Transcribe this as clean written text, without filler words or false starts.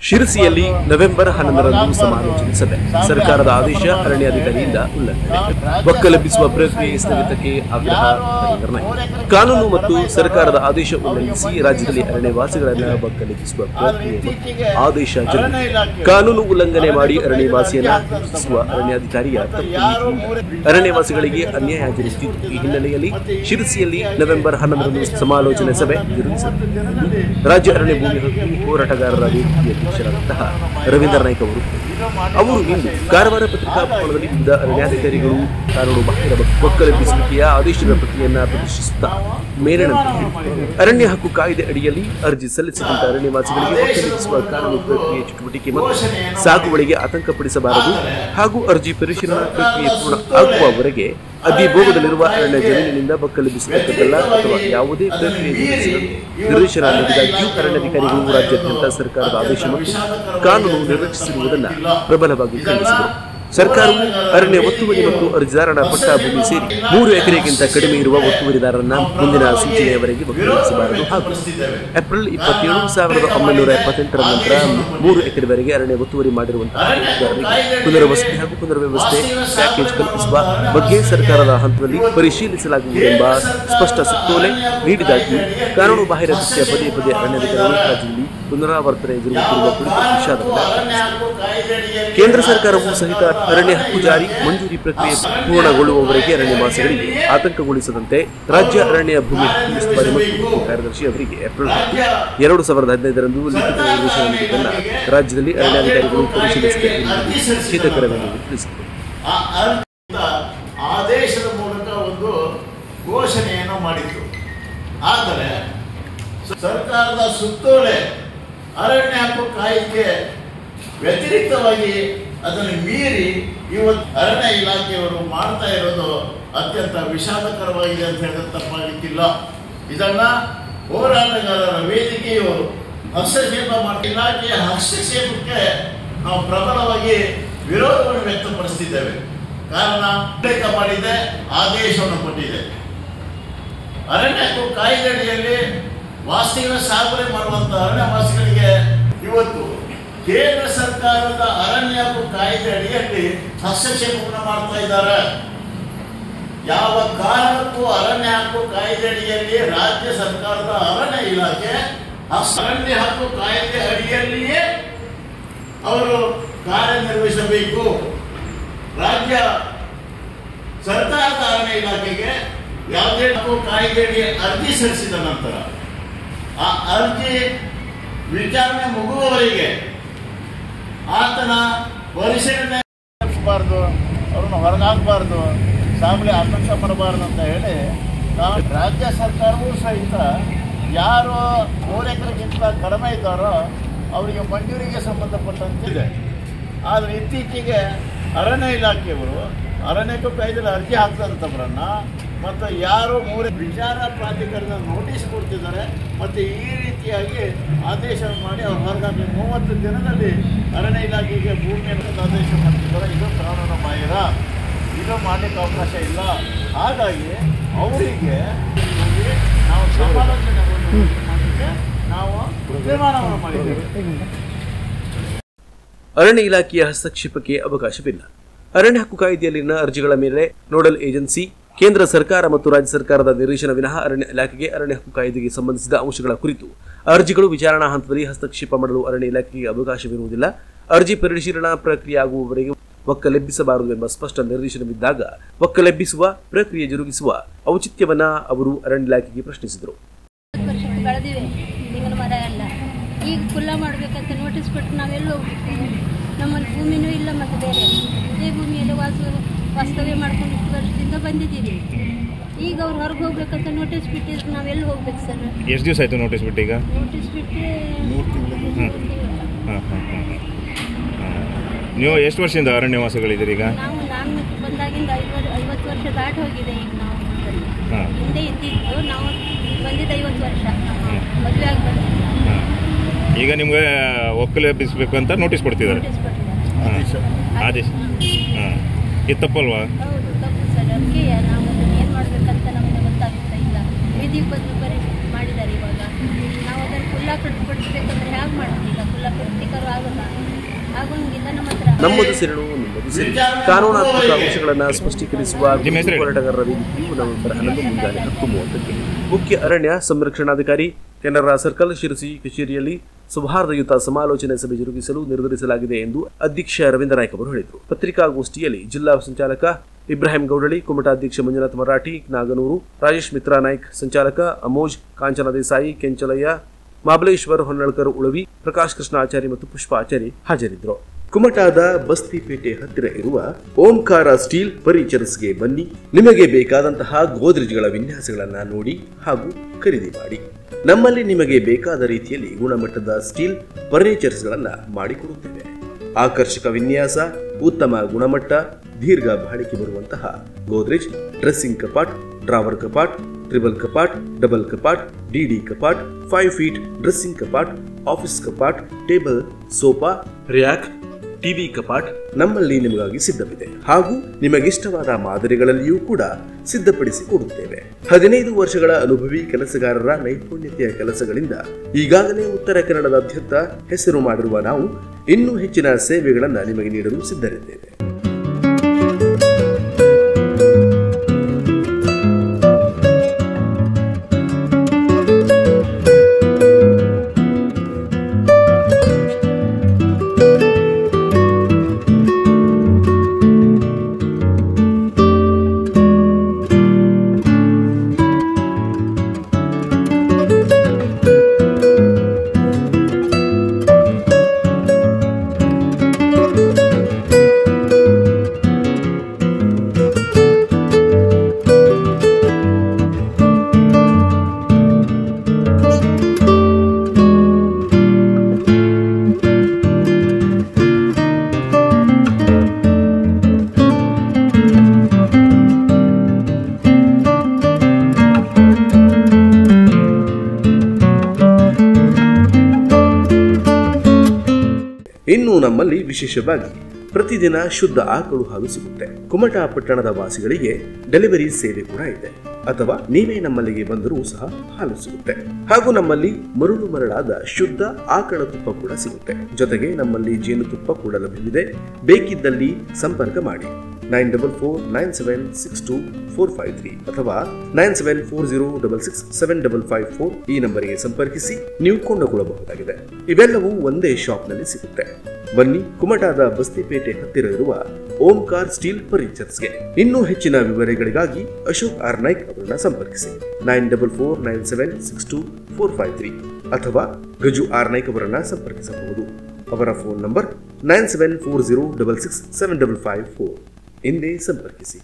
ಶಿರಸಿಯಲ್ಲಿ ನವೆಂಬರ್ 11ರಂದು ಸಮಾಲೋಚನೆ ಸಭೆ. ಸರ್ಕಾರದ ಆದೇಶ ಅರಣ್ಯಾಧಿಕಾರಿಯಿಂದ ಉಲ್ಲಂಘನೆ. ಒಕ್ಕಲೆಬ್ಬಿಸುವ ಪ್ರಕ್ರಿಯೆ ಸ್ಥಗಿತಕ್ಕೆ ಆಗ್ರಹ ನಿರ್ಣಯ. ಕಾನೂನು ಮತ್ತು ಸರ್ಕಾರದ ಆದೇಶ ಉಲ್ಲಂಘಿಸಿ ರಾಜ್ಯದಲ್ಲಿ ಅರಣ್ಯವಾಸಿಗಳನ್ನು ಒಕ್ಕಲೆಬ್ಬಿಸುವ ಪ್ರಕ್ರಿಯೆ ಆದೇಶ ಜಾರಿ. ಕಾನೂನು ಉಲ್ಲಂಘನೆ ಮಾಡಿ ಅರಣ್ಯವಾಸಿಯನ್ನು ಹಿಂಸಿಸುವ ಅರಣ್ಯಾಧಿಕಾರಿಯ ಅರಣ್ಯವಾಸಿಗಳಿಗೆ ಅನ್ಯಾಯ ಜರುಗುತ್ತಿದ್ದು ಈ ಹಿನ್ನೆಲೆಯಲ್ಲಿ ಶಿರಸಿಯಲ್ಲಿ ನವೆಂಬರ್ 11ರಂದು ಸಮಾಲೋಚನೆ ಸಭೆ ಜರುಗಿಸಿದೆ. ರಾಜ್ಯ ಅರಣ್ಯ ಭೂಮಿ ಹಕ್ಕು ಹೋರಾಟಗಾರರ ವೇದಿಕೆಯ ಅಧ್ಯಕ್ಷರಾದಂತಹ ರವೀಂದ್ರ ನಾಯ್ಕ ಅವರು ಇಂದು ಕಾರವಾರ ಪತ್ರಿಕಾ ಭವನದಲ್ಲಿ ವಿವಿಧ ಅರಣ್ಯಾಧಿಕಾರಿಗಳು ಕಾನೂನು ಬಾಹಿರ ಒಕ್ಕಲೆಬ್ಬಿಸುವಿಕೆಯ ಆದೇಶದ ಪ್ರತಿಯನ್ನು ಪ್ರದರ್ಶಿಸುತ್ತಾ ಮೇಲಿನಂತೆ ಅರಣ್ಯ ಹಕ್ಕು ಕಾಯ್ದೆ ಅಡಿಯಲ್ಲಿ ಅರ್ಜಿ ಸಲ್ಲಿಸಿದಂತ ಅರಣ್ಯವಾಸಿಗಳಿಗೆ ಒಕ್ಕಲೆಬ್ಬಿಸುವ ಕಾನೂನು ಪ್ರಕ್ರಿಯೆ ಚಟುವಟಿಕೆ ಮತ್ತು ಸಾಗುವಳಿಗೆ ಆತಂಕಪಡಿಸಬಾರದು ಹಾಗೂ ಅರ್ಜಿ ಪರಿಶೀಲನಾ ಪ್ರಕ್ರಿಯೆ ಪೂರ್ಣ ಆಗುವವರೆಗೆ ಅಧಿಭೋಗದಲ್ಲಿರುವ ಅರಣ್ಯ ಜಮೀನಿನಿಂದ ಒಕ್ಕಲೆಬ್ಬಿಸತಕ್ಕದ್ದಲ್ಲ ಅಥವಾ ಯಾವುದೇ ಪ್ರಕ್ರಿಯೆ ನಿರ್ದೇಶನ ನೀಡಿದಾಗ್ಯೂ ಅರಣ್ಯಾಧಿಕಾರಿಗಳು ರಾಜ್ಯಾದ್ಯಂತ ಸರ್ಕಾರದ ಆದೇಶ ಮತ್ತು ಕಾನೂನು ನಿರ್ಲಕ್ಷಿಸಿರುವುದನ್ನು ಪ್ರಬಲವಾಗಿ ಖಂಡಿಸಿದರು. ಸರ್ಕಾರವು ಅರಣ್ಯ ಒತ್ತುವರಿ ಮತ್ತು ಅರ್ಜಿದಾರನ ಪಟ್ಟಾ ಭೂಮಿ ಸೇರಿ 3 ಎಕರೆಗಿಂತ ಕಡಿಮೆ ಇರುವ ಒತ್ತುವರಿದಾರರನ್ನ ಮುಂದಿನ ಸೂಚನೆಯವರೆಗೆ ಒಕ್ಕಲೆಬ್ಬಿಸಬಾರದು ಹಾಗೂ ಏಪ್ರಿಲ್ 27, 1978 ನಂತರ 3 ಎಕರೆವರೆಗೆ ಅರಣ್ಯ ಒತ್ತುವರಿ ಮಾಡಿರುವಂತಹ ಪುನರ್ವಸತಿ ಹಾಗೂ ಪುನರ್ವ್ಯವಸ್ಥೆ ಪ್ಯಾಕೇಜ್ ಕಲ್ಪಿಸುವ ಬಗ್ಗೆ ಸರ್ಕಾರದ ಹಂತದಲ್ಲಿ ಪರಿಶೀಲಿಸಲಾಗುವುದು ಎಂಬ ಸ್ಪಷ್ಟ ಸುತ್ತೋಲೆ ನೀಡಿದಾಗ್ಯೂ ಕಾನೂನು ಬಾಹಿರ ಕೃತ್ಯ ಪದೇ ಪದೇ ಅರಣ್ಯಾಧಿಕಾರಿಗಳು ರಾಜ್ಯದಲ್ಲಿ ಪುನರಾವರ್ತನೆ ಜರುಗುತ್ತಿರುವ ಕುರಿತು ವಿಷಾದ. ಕೇಂದ್ರ ಸರ್ಕಾರವು ಸಹಿತ ಅರಣ್ಯ ಹಕ್ಕು ಜಾರಿ ಮಂಜೂರಿ ಪ್ರಕ್ರಿಯೆ ಪೂರ್ಣಗೊಳ್ಳುವವರೆಗೆ ಅರಣ್ಯವಾಸಿಗಳಿಗೆ ಆತಂಕಗೊಳಿಸದಂತೆ ರಾಜ್ಯ ಅರಣ್ಯ ಭೂಮಿ ಹಕ್ಕು ಉಸ್ತುವಾರಿ ಮತ್ತು ಕಾರ್ಯದರ್ಶಿ ಅವರಿಗೆ ಏಪ್ರಿಲ್ 2015ರಂದು ಲಿಖಿತ ನಿರ್ದೇಶನ ನೀಡಿದ್ದನ್ನು ರಾಜ್ಯದಲ್ಲಿ ಅರಣ್ಯಾಧಿಕಾರಿಗಳು ಪರಿಶೀಲಿಸಿದೆ ಎಂದು ಖೇದಕರವೆಂದು ತಿಳಿಸಿದರು. ಆದೇಶದ ಮೂಲಕ ಒಂದು ಘೋಷಣೆಯನ್ನು ಮಾಡಿತ್ತು. ಆದರೆ ಸರ್ಕಾರದ ಸುತ್ತೋಲೆ ಅರಣ್ಯ ಹಕ್ಕು ಕಾಯ್ದೆಗೆ ವ್ಯತಿರಿಕ್ತವಾಗಿ ಅದನ್ನು ಮೀರಿ ಇವತ್ತು ಅರಣ್ಯ ಇಲಾಖೆಯವರು ಮಾಡ್ತಾ ಇರೋದು ಅತ್ಯಂತ ವಿಷಾದಕರವಾಗಿದೆ ಅಂತ ಹೇಳಿದ್ರೆ ತಪ್ಪಾಗಲಿಕ್ಕಿಲ್ಲ. ಇದನ್ನ ಹೋರಾಟಗಾರರ ವೇದಿಕೆಯವರು ಹಸ್ತಕ್ಷೇಪ ಮಾಡಿ ಇಲಾಖೆಯ ಹಸ್ತಕ್ಷೇಪಕ್ಕೆ ನಾವು ಪ್ರಬಲವಾಗಿ ವಿರೋಧವನ್ನು ವ್ಯಕ್ತಪಡಿಸುತ್ತಿದ್ದೇವೆ. ಕಾರಣ ಉಲ್ಲೇಖ ಮಾಡಿದೆ, ಆದೇಶವನ್ನು ಕೊಟ್ಟಿದೆ. ಅರಣ್ಯ ಹಕ್ಕು ಕಾಯ್ದೆಯಡಿಯಲ್ಲಿ ವಾಸ್ತವ್ಯ ಸಾಗುವಳಿ ಮಾಡುವಂತಹ ಅರಣ್ಯವಾಸಿಗಳಿಗೆ ಇವತ್ತು ಕೇಂದ್ರ ಸರ್ಕಾರದ ಅರಣ್ಯ ಹಕ್ಕು ಕಾಯ್ದೆ ಅಡಿಯಲ್ಲಿ ಹಸ್ತಕ್ಷೇಪವನ್ನು ಮಾಡ್ತಾ ಇದ್ದಾರೆ. ಯಾವ ಕಾರಣಕ್ಕೂ ಅರಣ್ಯ ಹಕ್ಕು ಕಾಯ್ದೆ ಅಡಿಯಲ್ಲಿ ರಾಜ್ಯ ಸರ್ಕಾರದ ಅರಣ್ಯ ಇಲಾಖೆ ಅರಣ್ಯ ಹಕ್ಕು ಕಾಯ್ದೆ ಅಡಿಯಲ್ಲಿಯೇ ಅವರು ಕಾರ್ಯನಿರ್ವಹಿಸಬೇಕು. ರಾಜ್ಯ ಸರ್ಕಾರದ ಅರಣ್ಯ ಇಲಾಖೆಗೆ ಯಾವುದೇ ಹಕ್ಕು ಕಾಯ್ದೆಯಡಿ ಅರ್ಜಿ ಸಲ್ಲಿಸಿದ ನಂತರ ಆ ಅರ್ಜಿ ವಿಚಾರಣೆ ಮುಗುವವರೆಗೆ ಆತನ ಪರಿಶೀಲನೆ ನಡೆಸಬಾರ್ದು, ಅವ್ರನ್ನ ಹೊರಗಾಗಬಾರ್ದು, ಸಾಗುವಳಿ ಆತಂಕ ಪಡಬಾರ್ದು ಅಂತ ಹೇಳಿ ರಾಜ್ಯ ಸರ್ಕಾರವೂ ಸಹಿತ ಯಾರು 3 ಎಕರೆಗಿಂತ ಕಡಿಮೆ ಇದ್ದಾರೋ ಅವರಿಗೆ ಮಂಜೂರಿಗೆ ಸಂಬಂಧಪಟ್ಟಂತಿದೆ. ಆದರೆ ಇತ್ತೀಚೆಗೆ ಅರಣ್ಯ ಇಲಾಖೆಯವರು ಅರಣ್ಯಕ್ಕೂ ಕಾಯ್ದೆಯಲ್ಲಿ ಅರ್ಜಿ ಹಾಕಿದಂಥವ್ರನ್ನ ಮತ್ತು ಯಾರು 3 ವಿಚಾರ ಪ್ರಾಧಿಕಾರದ ನೋಟಿಸ್ ಕೊಡ್ತಿದ್ದಾರೆ ಮತ್ತು ಈ ರೀತಿಯಾಗಿ ಆದೇಶ ಮಾಡಿ ಅವ್ರು ಹೊರಗಾಗಿ 30 ದಿನದಲ್ಲಿ ಅರಣ್ಯ ಇಲಾಖೆಗೆ ಭೂಮಿಯನ್ನು ಆದೇಶ ಮಾಡ್ತಿದ್ದಾರೆ. ಇದು ಕಾನೂನು ಬಾಹಿರ, ಇದು ಮಾಡಲಿಕ್ಕೆ ಅವಕಾಶ ಇಲ್ಲ. ಹಾಗಾಗಿ ಅವರಿಗೆ ನಾವು ಸಮಾಲೋಚನೆ ಮಾಡಲಿಕ್ಕೆ ನಾವು ತೀರ್ಮಾನವನ್ನು ಮಾಡಿದ್ದೇವೆ. ಅರಣ್ಯ ಇಲಾಖೆಯ ಹಸ್ತಕ್ಷೇಪಕ್ಕೆ ಅವಕಾಶವಿಲ್ಲ. ಅರಣ್ಯ ಹಕ್ಕು ಕಾಯ್ದೆಯಲ್ಲಿನ ಅರ್ಜಿಗಳ ಮೇಲೆ ನೋಡಲ್ ಏಜೆನ್ಸಿ ಕೇಂದ್ರ ಸರ್ಕಾರ ಮತ್ತು ರಾಜ್ಯ ಸರ್ಕಾರದ ನಿರ್ದೇಶನ ವಿನಃ ಅರಣ್ಯ ಇಲಾಖೆಗೆ ಅರಣ್ಯ ಹಕ್ಕು ಕಾಯ್ದೆಗೆ ಸಂಬಂಧಿಸಿದ ಅಂಶಗಳ ಕುರಿತು ಅರ್ಜಿಗಳು ವಿಚಾರಣಾ ಹಂತದಲ್ಲಿ ಹಸ್ತಕ್ಷೇಪ ಮಾಡಲು ಅರಣ್ಯ ಇಲಾಖೆಗೆ ಅವಕಾಶವಿರುವುದಿಲ್ಲ. ಅರ್ಜಿ ಪರಿಶೀಲನಾ ಪ್ರಕ್ರಿಯೆ ಆಗುವವರೆಗೆ ಒಕ್ಕಲೆಬ್ಬಿಸಬಾರದು ಎಂಬ ಸ್ಪಷ್ಟ ನಿರ್ದೇಶನವಿದ್ದಾಗ ಒಕ್ಕಲೆಬ್ಬಿಸುವ ಪ್ರಕ್ರಿಯೆ ಜರುಗಿಸುವ ಔಚಿತ್ಯವನ್ನ ಅವರು ಅರಣ್ಯ ಇಲಾಖೆಗೆ ಪ್ರಶ್ನಿಸಿದರು. ಈಗ ಕುಲ್ಲ ಮಾಡಬೇಕಂತ ನೋಟಿಸ್ ಕೊಟ್ಟು ನಾವೆಲ್ಲೋ ನಮ್ಮಲ್ಲಿ ಭೂಮಿನೂ ಇಲ್ಲ, ಮತ್ತು ಬೇರೆ ಇದೇ ಭೂಮಿಯಲ್ಲಿ ವಾಸ್ತವ್ಯ ಮಾಡ್ಕೊಂಡು ಇಷ್ಟು ವರ್ಷದಿಂದ ಬಂದಿದ್ದೀವಿ. ಈಗ ಅವ್ರು ಹೊರಗೆ ಹೋಗ್ಬೇಕಂತ ನೋಟಿಸ್ ಬಿಟ್ಟಿದ್ರೆ ನಾವೆಲ್ಲಿ ಹೋಗ್ಬೇಕು ಸರ್? ಎಷ್ಟು ದಿವಸ ಆಯಿತು ನೋಟಿಸ್ ಬಿಟ್ಟು? ಈಗ ನೋಟಿಸ್ ಬಿಟ್ಟು ನೀವು ಎಷ್ಟು ವರ್ಷದಿಂದ ಅರಣ್ಯವಾಸಿಗಳಿದ್ದೀರಿ? ಈಗ ನಾನು ಬಂದಾಗಿಂದ 50 ವರ್ಷ ದಾಟಿ ಹೋಗಿದೆ. ಈಗ ನಾವು ಹಿಂದೆ ಇದ್ದಿದ್ದು, ನಾವು ಬಂದಿದ್ದು 50 ವರ್ಷ, ಮದುವೆ ಆಗಿ ಬಂದಿದ್ದು. ಈಗ ನಿಮ್ಗೆ ಒಕ್ಕಲೆಬ್ಬಿಸಬೇಕು ಅಂತ ನೋಟಿಸ್ ಕೊಡ್ತಿದ್ದಾರೆ. ಆದೇಶ ಇದು ತಪ್ಪಲ್ವಾ? ಹೌದು, ತಪ್ಪು ಸರ್. ಅದಕ್ಕೆ ನಾವು ಏನು ಮಾಡಬೇಕಂತ ನಮಗೆ ಗೊತ್ತಾಗ್ತಾ ಇಲ್ಲ. ವಿಧಿ ಬದಲು ಬರೀ ಮಾಡಿದ್ದಾರೆ. ಇವಾಗ ನಾವು ಅದನ್ನು ಕುಲ್ಲ ಕಟ್ಟಿಸ್ಬೇಕಂದ್ರೆ ಹೇಗೆ ಮಾಡ್ತೀವಿ? ಈಗ ಕುಲ್ಲ ಕಟ್ಟಿಕರು ಆಗೋಂಗಿಲ್ಲ ನಮ್ಮ ಹತ್ರ. ನಮ್ಮದು ಸೇರಲು ನಿಮ್ಮದು ಸೇರಿ ಕಾನೂನಾತ್ಮಕ ಅಂಶಗಳನ್ನು ಸ್ಪಷ್ಟೀಕರಿಸುವ ಹೋರಾಟಗಾರರ ವೇದಿಕೆಯು ನವೆಂಬರ್ 11 ಮುಂಜಾನೆ 10:30ಕ್ಕೆ ಮುಖ್ಯ ಅರಣ್ಯ ಸಂರಕ್ಷಣಾಧಿಕಾರಿ ಕೆನರಾ ಸರ್ಕಲ್ ಶಿರಸಿ ಕಚೇರಿಯಲ್ಲಿ ಸೌಹಾರ್ದಯುತ ಸಮಾಲೋಚನೆ ಸಭೆ ಜರುಗಿಸಲು ನಿರ್ಧರಿಸಲಾಗಿದೆ ಎಂದು ಅಧ್ಯಕ್ಷ ರವೀಂದ್ರ ನಾಯ್ಕ ಅವರು ಹೇಳಿದರು. ಪತ್ರಿಕಾಗೋಷ್ಠಿಯಲ್ಲಿ ಜಿಲ್ಲಾ ಸಂಚಾಲಕ ಇಬ್ರಾಹಿಂ ಗೌಡಳಿ, ಕುಮಟಾ ಅಧ್ಯಕ್ಷ ಮಂಜುನಾಥ್ ಮರಾಠಿ, ನಾಗನೂರು, ರಾಜೇಶ್ ಮಿತ್ರಾ ನಾಯ್ಕ್, ಸಂಚಾಲಕ ಅಮೋಜ್, ಕಾಂಚನ ದೇಸಾಯಿ, ಕೆಂಚಲಯ್ಯ, ಮಹಾಬಲೇಶ್ವರ್ ಹೊನ್ನಳ್ಕರ್ ಉಳವಿ, ಪ್ರಕಾಶ್ ಕೃಷ್ಣ ಆಚಾರಿ ಮತ್ತು ಪುಷ್ಪ ಆಚಾರಿ ಹಾಜರಿದ್ದರು. ಕುಮಟಾದ ಬಸ್ತಿಪೇಟೆ ಹತ್ತಿರ ಇರುವ ಓಂಕಾರ ಸ್ಟೀಲ್ ಫರ್ನಿಚರ್ಸ್ಗೆ ಬನ್ನಿ. ನಿಮಗೆ ಬೇಕಾದಂತಹ ಗೋದ್ರೇಜ್ಗಳ ವಿನ್ಯಾಸಗಳನ್ನು ನೋಡಿ ಹಾಗೂ ಖರೀದಿ ಮಾಡಿ. ನಮ್ಮಲ್ಲಿ ನಿಮಗೆ ಬೇಕಾದ ರೀತಿಯಲ್ಲಿ ಗುಣಮಟ್ಟದ ಸ್ಟೀಲ್ ಫರ್ನಿಚರ್ಸ್ಗಳನ್ನು ಮಾಡಿಕೊಡುತ್ತೇವೆ. ಆಕರ್ಷಕ ವಿನ್ಯಾಸ, ಉತ್ತಮ ಗುಣಮಟ್ಟ, ದೀರ್ಘ ಬಾಳಿಕೆ ಬರುವಂತಹ ಗೋದ್ರೇಜ್, ಡ್ರೆಸ್ಸಿಂಗ್ ಕಪಾಟ್, ಡ್ರಾವರ್ ಕಪಾಟ್, ಟ್ರಿಬಲ್ ಕಪಾಟ್, ಡಬಲ್ ಕಪಾಟ್, ಡಿಡಿ ಕಪಾಟ್, 5 ಫೀಟ್ ಡ್ರೆಸ್ಸಿಂಗ್ ಕಪಾಟ್, ಆಫೀಸ್ ಕಪಾಟ್, ಟೇಬಲ್, ಸೋಫಾ, ರ್ಯಾಕ್, ಟಿವಿ ಕಪಾಟ್ ನಮ್ಮಲ್ಲಿ ನಿಮಗಾಗಿ ಸಿದ್ಧವಿದೆ ಹಾಗೂ ನಿಮಗಿಷ್ಟವಾದ ಮಾದರಿಗಳಲ್ಲಿಯೂ ಕೂಡ ಸಿದ್ಧಪಡಿಸಿ ಕೊಡುತ್ತೇವೆ. 15 ವರ್ಷಗಳ ಅನುಭವಿ ಕೆಲಸಗಾರರ ನೈಪುಣ್ಯತೆಯ ಕೆಲಸಗಳಿಂದ ಈಗಾಗಲೇ ಉತ್ತರ ಕನ್ನಡದಾದ್ಯಂತ ಹೆಸರು ಮಾಡಿರುವ ನಾವು ಇನ್ನೂ ಹೆಚ್ಚಿನ ಸೇವೆಗಳನ್ನು ನಿಮಗೆ ನೀಡಲು ಸಿದ್ಧರಿದ್ದೇವೆ. ಇನ್ನು ನಮ್ಮಲ್ಲಿ ವಿಶೇಷವಾಗಿ ಪ್ರತಿದಿನ ಶುದ್ಧ ಆಕಳು ಹಾಲು ಸಿಗುತ್ತೆ. ಕುಮಟಾ ಪಟ್ಟಣದ ವಾಸಿಗಳಿಗೆ ಡೆಲಿವರಿ ಸೇವೆ ಕೂಡ ಇದೆ, ಅಥವಾ ನೀವೇ ನಮ್ಮಲ್ಲಿಗೆ ಬಂದರೂ ಸಹ ಹಾಲು ಸಿಗುತ್ತೆ. ಹಾಗೂ ನಮ್ಮಲ್ಲಿ ಮರಳಾದ ಶುದ್ಧ ಆಕಳ ತುಪ್ಪ ಕೂಡ ಸಿಗುತ್ತೆ. ಜೊತೆಗೆ ನಮ್ಮಲ್ಲಿ ಜೇನುತುಪ್ಪ ಕೂಡ ಲಭ್ಯವಿದೆ. ಬೇಕಿದ್ದಲ್ಲಿ ಸಂಪರ್ಕ ಮಾಡಿ 9449762453 ಅಥವಾ 9740667554 ಈ ನಂಬರಿಗೆ ಸಂಪರ್ಕಿಸಿ ನೀವು ಕೊಂಡುಕೊಳ್ಳಬಹುದಾಗಿದೆ. ಇವೆಲ್ಲವೂ ಒಂದೇ ಶಾಪ್ನಲ್ಲಿ ಸಿಗುತ್ತೆ. ಬನ್ನಿ, ಕುಮಟಾದ ಬಸ್ತಿಪೇಟೆ ಹತ್ತಿರ ಇರುವ ಓಂಕಾರ ಸ್ಟೀಲ್ ಫರ್ನಿಚರ್ಸ್ಗೆ. ಇನ್ನೂ ಹೆಚ್ಚಿನ ವಿವರಗಳಿಗಾಗಿ ಅಶೋಕ್ ಆರ್ ನಾಯ್ಕ್ ಅವರನ್ನ ಸಂಪರ್ಕಿಸಿ 9449762453 ಅಥವಾ ಗಜು ಆರ್ ನಾಯ್ಕ್ ಅವರನ್ನ ಸಂಪರ್ಕಿಸಬಹುದು. ಅವರ ಫೋನ್ ನಂಬರ್ 9740667554. ಹಿಂದೆ ಸಂಪರ್ಕಿಸಿ.